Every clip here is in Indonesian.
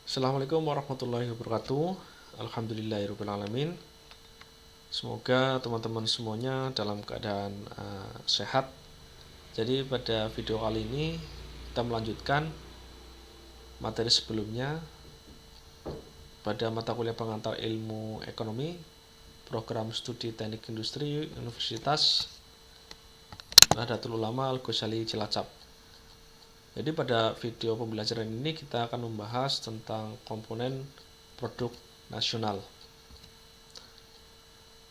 Assalamualaikum warahmatullahi wabarakatuh. Alhamdulillahirrahmanirrahim. Semoga teman-teman semuanya dalam keadaan sehat. Jadi pada video kali ini kita melanjutkan materi sebelumnya pada mata kuliah pengantar ilmu ekonomi program studi teknik industri Universitas Nahdlatul Ulama Al-Ghazali Cilacap. Jadi pada video pembelajaran ini kita akan membahas tentang komponen produk nasional.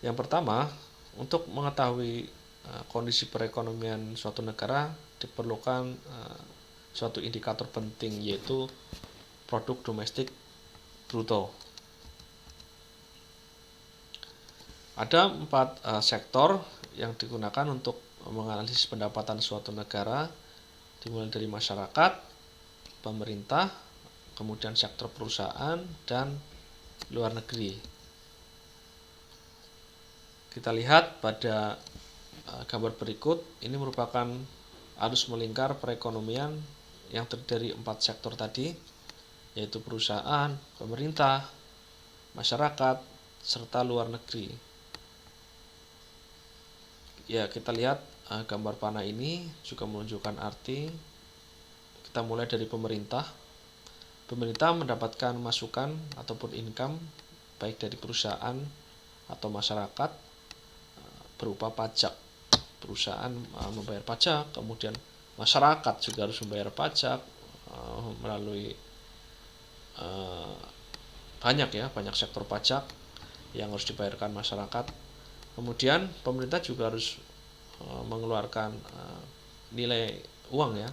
Yang pertama, untuk mengetahui kondisi perekonomian suatu negara diperlukan suatu indikator penting, yaitu produk domestik bruto. Ada 4 sektor yang digunakan untuk menganalisis pendapatan suatu negara, dimulai dari masyarakat, pemerintah, kemudian sektor perusahaan, dan luar negeri. Kita lihat pada gambar berikut, ini merupakan arus melingkar perekonomian yang terdiri dari 4 sektor tadi, yaitu perusahaan, pemerintah, masyarakat, serta luar negeri. Ya, kita lihat gambar panah ini juga menunjukkan arti. Kita mulai dari pemerintah. Pemerintah mendapatkan masukan ataupun income baik dari perusahaan atau masyarakat berupa pajak. Perusahaan membayar pajak, kemudian masyarakat juga harus membayar pajak melalui banyak sektor pajak yang harus dibayarkan masyarakat. Kemudian pemerintah juga harus mengeluarkan nilai uang ya.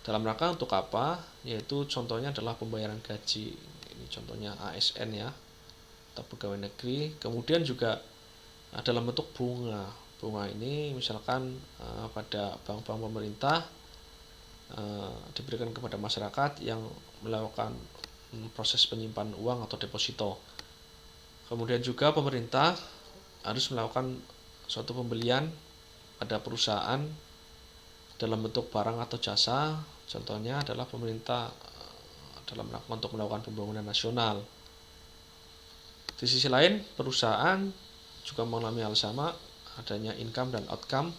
Dalam rangka untuk apa? Yaitu contohnya adalah pembayaran gaji. Ini contohnya ASN ya, atau pegawai negeri. Kemudian juga dalam bentuk bunga. Bunga ini misalkan pada bank-bank pemerintah diberikan kepada masyarakat yang melakukan proses penyimpanan uang atau deposito. Kemudian juga pemerintah harus melakukan suatu pembelian pada perusahaan dalam bentuk barang atau jasa. Contohnya adalah pemerintah dalam rangka untuk melakukan pembangunan nasional. Di sisi lain, perusahaan juga mengalami hal sama, adanya income dan outcome.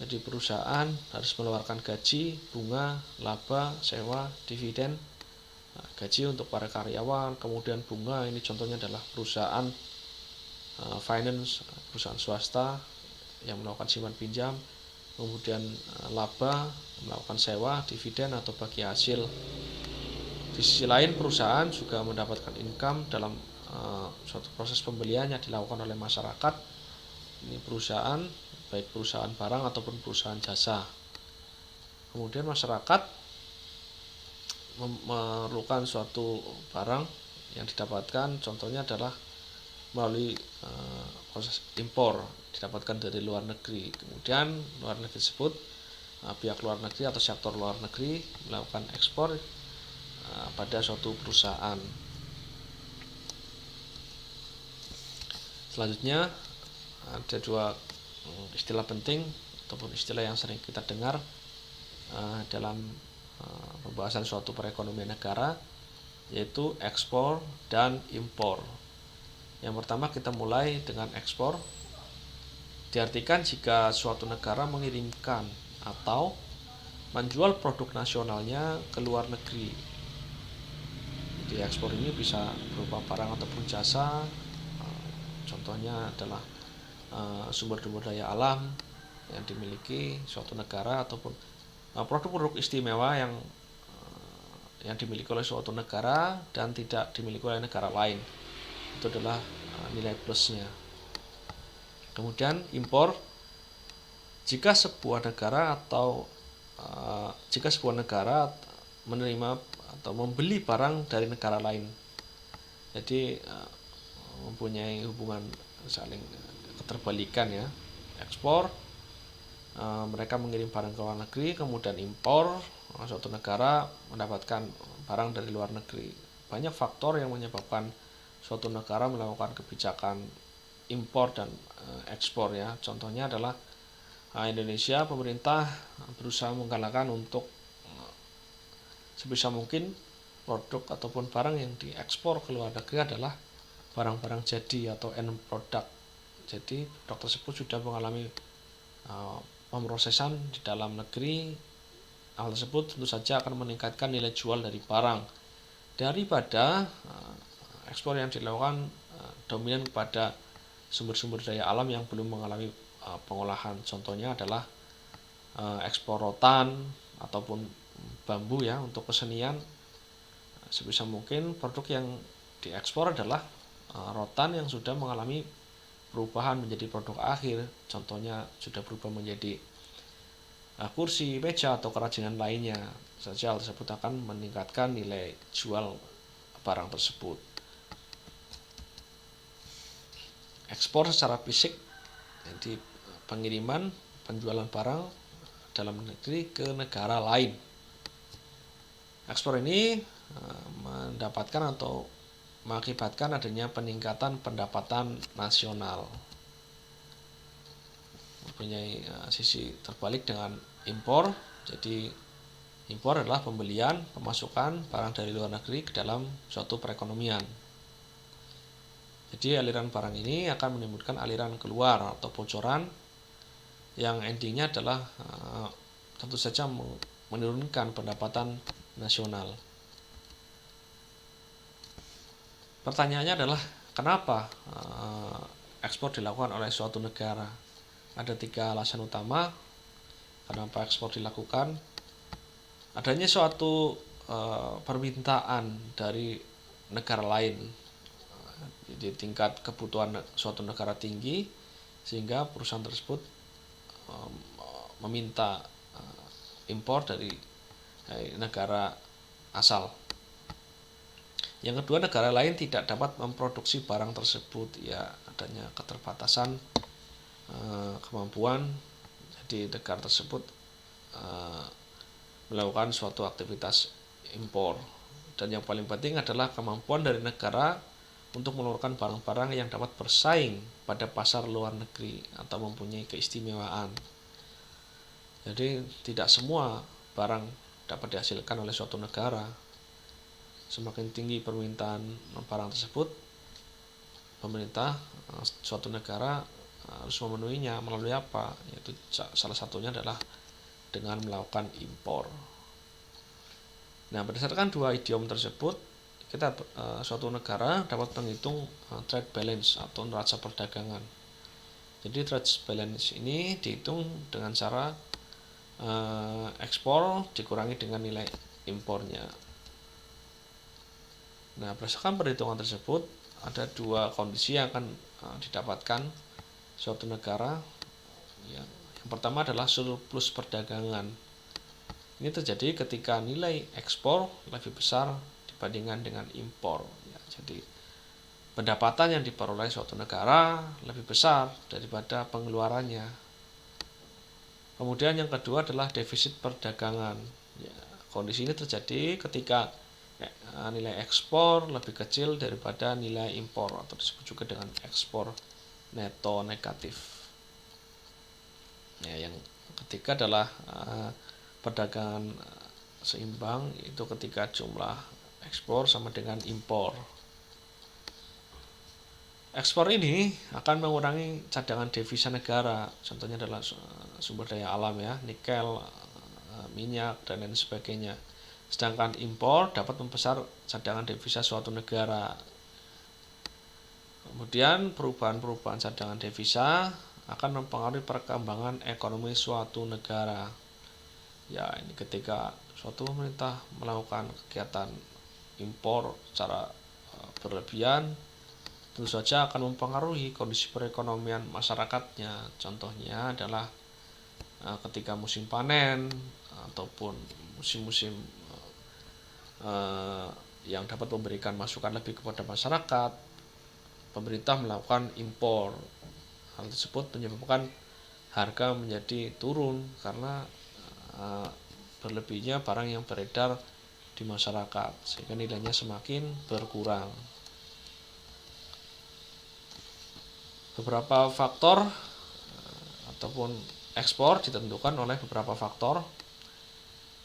Jadi perusahaan harus mengeluarkan gaji, bunga, laba, sewa, dividen, gaji untuk para karyawan, kemudian bunga. Ini contohnya adalah perusahaan finance, perusahaan swasta yang melakukan simpan pinjam, kemudian laba, melakukan sewa, dividen atau bagi hasil. Di sisi lain, perusahaan juga mendapatkan income dalam suatu proses pembelian yang dilakukan oleh masyarakat. Ini perusahaan, baik perusahaan barang ataupun perusahaan jasa. Kemudian masyarakat memerlukan suatu barang yang didapatkan, contohnya adalah melalui proses impor, didapatkan dari luar negeri. Kemudian luar negeri tersebut, pihak luar negeri atau sektor luar negeri melakukan ekspor pada suatu perusahaan. Selanjutnya ada 2 istilah penting ataupun istilah yang sering kita dengar dalam pembahasan suatu perekonomian negara, yaitu ekspor dan impor. Yang pertama kita mulai dengan ekspor. Diartikan jika suatu negara mengirimkan atau menjual produk nasionalnya ke luar negeri. Jadi ekspor ini bisa berupa barang ataupun jasa. Contohnya adalah sumber-sumber daya alam yang dimiliki suatu negara ataupun produk-produk istimewa yang dimiliki oleh suatu negara dan tidak dimiliki oleh negara lain. Itu adalah nilai plusnya. Kemudian impor, jika sebuah negara menerima atau membeli barang dari negara lain, jadi mempunyai hubungan saling keterbalikan ya. Ekspor, mereka mengirim barang ke luar negeri, kemudian impor, suatu negara mendapatkan barang dari luar negeri. Banyak faktor yang menyebabkan suatu negara melakukan kebijakan impor dan ekspor ya. Contohnya adalah Indonesia, pemerintah berusaha menggalakkan untuk sebisa mungkin produk ataupun barang yang diekspor ke luar negeri adalah barang-barang jadi atau end product. Jadi produk tersebut sudah mengalami pemrosesan di dalam negeri. Hal tersebut tentu saja akan meningkatkan nilai jual dari barang daripada ekspor yang dilakukan dominan kepada sumber-sumber daya alam yang belum mengalami pengolahan. Contohnya adalah ekspor rotan ataupun bambu ya untuk kesenian. Sebisa mungkin produk yang diekspor adalah rotan yang sudah mengalami perubahan menjadi produk akhir. Contohnya sudah berubah menjadi kursi, meja atau kerajinan lainnya saja. Hal tersebut akan meningkatkan nilai jual barang tersebut. Ekspor secara fisik, jadi pengiriman, penjualan barang dalam negeri ke negara lain. Ekspor ini mendapatkan atau mengakibatkan adanya peningkatan pendapatan nasional. Mempunyai sisi terbalik dengan impor. Jadi impor adalah pembelian, pemasukan barang dari luar negeri ke dalam suatu perekonomian. Jadi aliran barang ini akan menimbulkan aliran keluar atau bocoran yang endingnya adalah tentu saja menurunkan pendapatan nasional. Pertanyaannya adalah kenapa ekspor dilakukan oleh suatu negara? Ada 3 alasan utama kenapa ekspor dilakukan. Adanya suatu permintaan dari negara lain. Jadi tingkat kebutuhan suatu negara tinggi sehingga perusahaan tersebut meminta impor dari negara asal. Yang kedua, negara lain tidak dapat memproduksi barang tersebut, ya adanya keterbatasan kemampuan. Jadi negara tersebut melakukan suatu aktivitas impor. Dan yang paling penting adalah kemampuan dari negara untuk mengeluarkan barang-barang yang dapat bersaing pada pasar luar negeri atau mempunyai keistimewaan. Jadi tidak semua barang dapat dihasilkan oleh suatu negara. Semakin tinggi permintaan barang tersebut, pemerintah suatu negara harus memenuhinya melalui apa? Yaitu salah satunya adalah dengan melakukan impor. Nah, berdasarkan 2 idiom tersebut, suatu negara dapat menghitung trade balance atau neraca perdagangan. Jadi trade balance ini dihitung dengan cara ekspor dikurangi dengan nilai impornya. Nah, berdasarkan perhitungan tersebut, ada 2 kondisi yang akan didapatkan suatu negara. Yang pertama adalah surplus perdagangan. Ini terjadi ketika nilai ekspor lebih besar dibandingkan dengan impor. Ya, jadi pendapatan yang diperoleh suatu negara lebih besar daripada pengeluarannya. Kemudian yang kedua adalah defisit perdagangan. Ya, kondisi ini terjadi ketika nilai ekspor lebih kecil daripada nilai impor atau disebut juga dengan ekspor neto negatif. Ya, yang ketiga adalah perdagangan seimbang, itu ketika jumlah ekspor sama dengan impor. Ekspor ini akan mengurangi cadangan devisa negara. Contohnya adalah sumber daya alam ya, nikel, minyak dan lain sebagainya. Sedangkan impor dapat membesar cadangan devisa suatu negara. Kemudian perubahan-perubahan cadangan devisa akan mempengaruhi perkembangan ekonomi suatu negara. Ya, ini ketika suatu pemerintah melakukan kegiatan impor secara berlebihan, tentu saja akan mempengaruhi kondisi perekonomian masyarakatnya. Contohnya adalah ketika musim panen ataupun musim-musim yang dapat memberikan masukan lebih kepada masyarakat, pemerintah melakukan impor. Hal tersebut menyebabkan harga menjadi turun karena berlebihnya barang yang beredar di masyarakat sehingga nilainya semakin berkurang. Beberapa faktor ataupun ekspor ditentukan oleh beberapa faktor.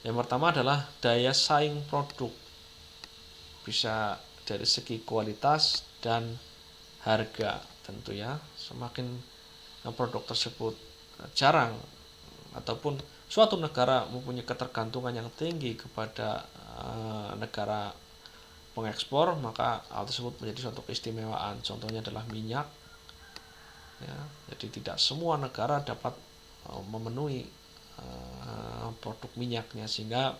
Yang pertama adalah daya saing produk. bisa dari segi kualitas dan harga tentu ya. Semakin produk tersebut jarang ataupun suatu negara mempunyai ketergantungan yang tinggi kepada negara pengekspor, maka hal tersebut menjadi suatu keistimewaan. Contohnya adalah minyak ya, jadi tidak semua negara dapat memenuhi produk minyaknya, sehingga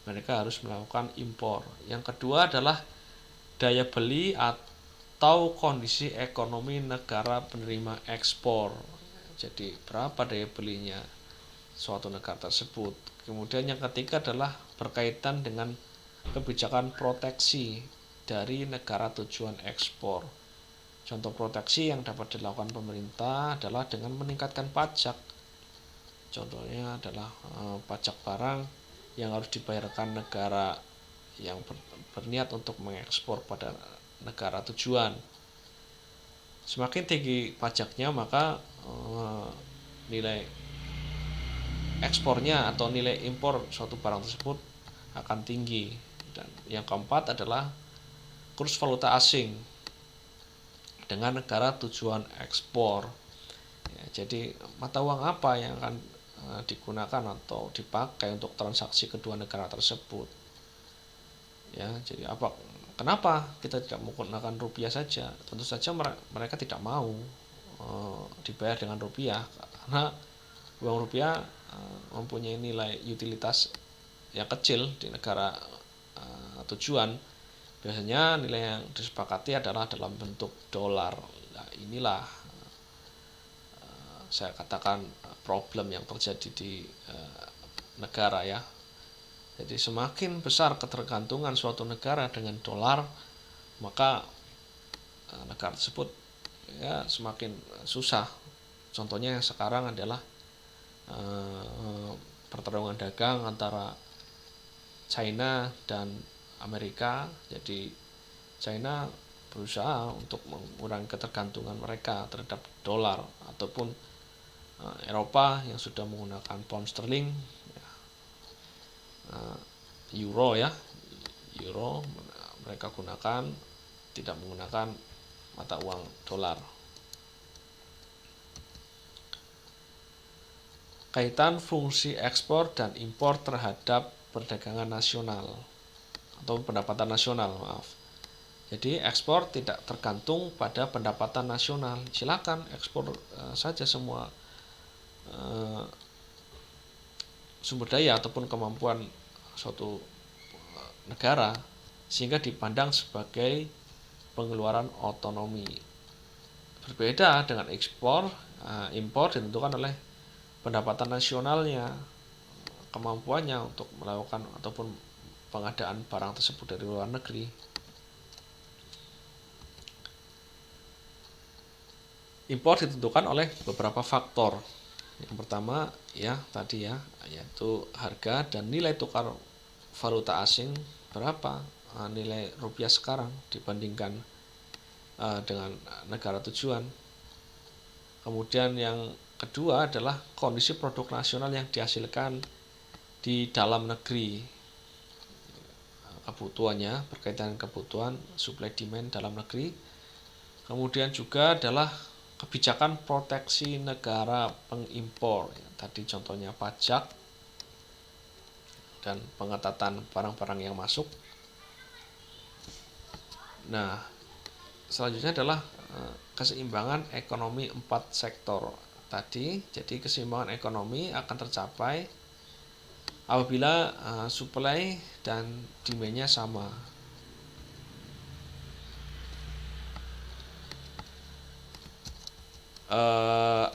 mereka harus melakukan impor. Yang kedua adalah daya beli atau kondisi ekonomi negara penerima ekspor. Jadi berapa daya belinya suatu negara tersebut. Kemudian yang ketiga adalah berkaitan dengan kebijakan proteksi dari negara tujuan ekspor. Contoh proteksi yang dapat dilakukan pemerintah adalah dengan meningkatkan pajak. Contohnya adalah pajak barang yang harus dibayarkan negara yang berniat untuk mengekspor pada negara tujuan. Semakin tinggi pajaknya, maka nilai ekspornya atau nilai impor suatu barang tersebut akan tinggi. Dan yang keempat adalah kurs valuta asing dengan negara tujuan ekspor. Ya, jadi mata uang apa yang akan digunakan atau dipakai untuk transaksi kedua negara tersebut? Ya, jadi kenapa kita tidak menggunakan rupiah saja? Tentu saja mereka tidak mau dibayar dengan rupiah, karena uang rupiah mempunyai nilai utilitas yang kecil di negara tujuan. Biasanya nilai yang disepakati adalah dalam bentuk dolar. Nah, inilah saya katakan problem yang terjadi di negara ya. Jadi semakin besar ketergantungan suatu negara dengan dolar, maka negara tersebut ya semakin susah. Contohnya yang sekarang adalah pertarungan dagang antara China dan Amerika. Jadi China berusaha untuk mengurangi ketergantungan mereka terhadap dolar, ataupun Eropa yang sudah menggunakan pound sterling, euro ya, euro mereka gunakan, tidak menggunakan mata uang dolar. Kaitan fungsi ekspor dan impor terhadap perdagangan nasional atau pendapatan nasional, maaf. Jadi ekspor tidak tergantung pada pendapatan nasional. Silakan ekspor saja semua sumber daya ataupun kemampuan suatu negara, sehingga dipandang sebagai pengeluaran otonomi. Berbeda dengan ekspor, impor ditentukan oleh pendapatan nasionalnya, kemampuannya untuk melakukan ataupun pengadaan barang tersebut dari luar negeri. Impor ditentukan oleh beberapa faktor. Yang pertama ya tadi ya, yaitu harga dan nilai tukar valuta asing, berapa nilai rupiah sekarang dibandingkan dengan negara tujuan. Kemudian yang kedua adalah kondisi produk nasional yang dihasilkan di dalam negeri, kebutuhannya, berkaitan dengan kebutuhan supply demand dalam negeri. Kemudian juga adalah kebijakan proteksi negara pengimpor, tadi contohnya pajak dan pengetatan barang-barang yang masuk. Nah, selanjutnya adalah keseimbangan ekonomi 4 sektor tadi. Jadi keseimbangan ekonomi akan tercapai apabila supply dan demand-nya sama.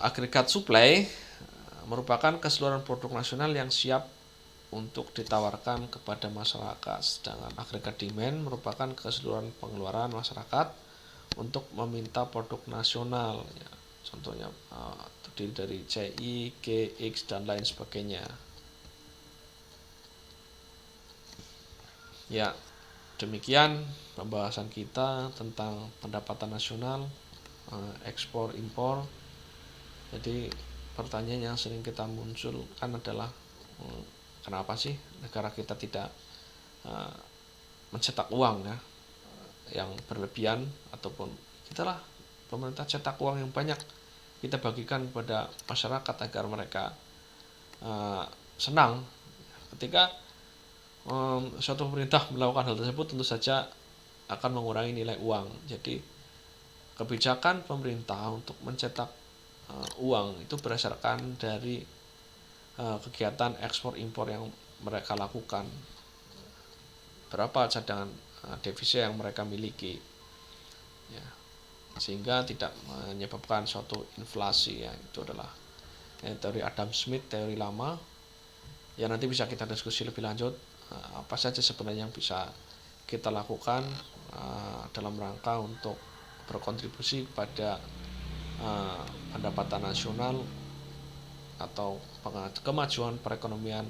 Agregat supply merupakan keseluruhan produk nasional yang siap untuk ditawarkan kepada masyarakat, sedangkan agregat demand merupakan keseluruhan pengeluaran masyarakat untuk meminta produk nasional ya. Contohnya terdiri dari CI, G, X dan lain sebagainya. Ya, demikian pembahasan kita tentang pendapatan nasional, ekspor impor. Jadi pertanyaan yang sering kita munculkan adalah kenapa sih negara kita tidak mencetak uang ya? yang berlebihan, ataupun pemerintah cetak uang yang banyak, kita bagikan kepada masyarakat agar mereka senang. Ketika suatu pemerintah melakukan hal tersebut, tentu saja akan mengurangi nilai uang. Jadi kebijakan pemerintah untuk mencetak uang itu berdasarkan dari kegiatan ekspor impor yang mereka lakukan, berapa cadangan devisa yang mereka miliki, ya, sehingga tidak menyebabkan suatu inflasi. Ya, itu adalah teori Adam Smith, teori lama, ya. Nanti bisa kita diskusi lebih lanjut apa saja sebenarnya yang bisa kita lakukan dalam rangka untuk berkontribusi kepada pendapatan nasional atau kemajuan perekonomian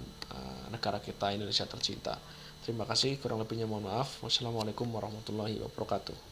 negara kita Indonesia tercinta. Terima kasih, kurang lebihnya mohon maaf. Wassalamualaikum warahmatullahi wabarakatuh.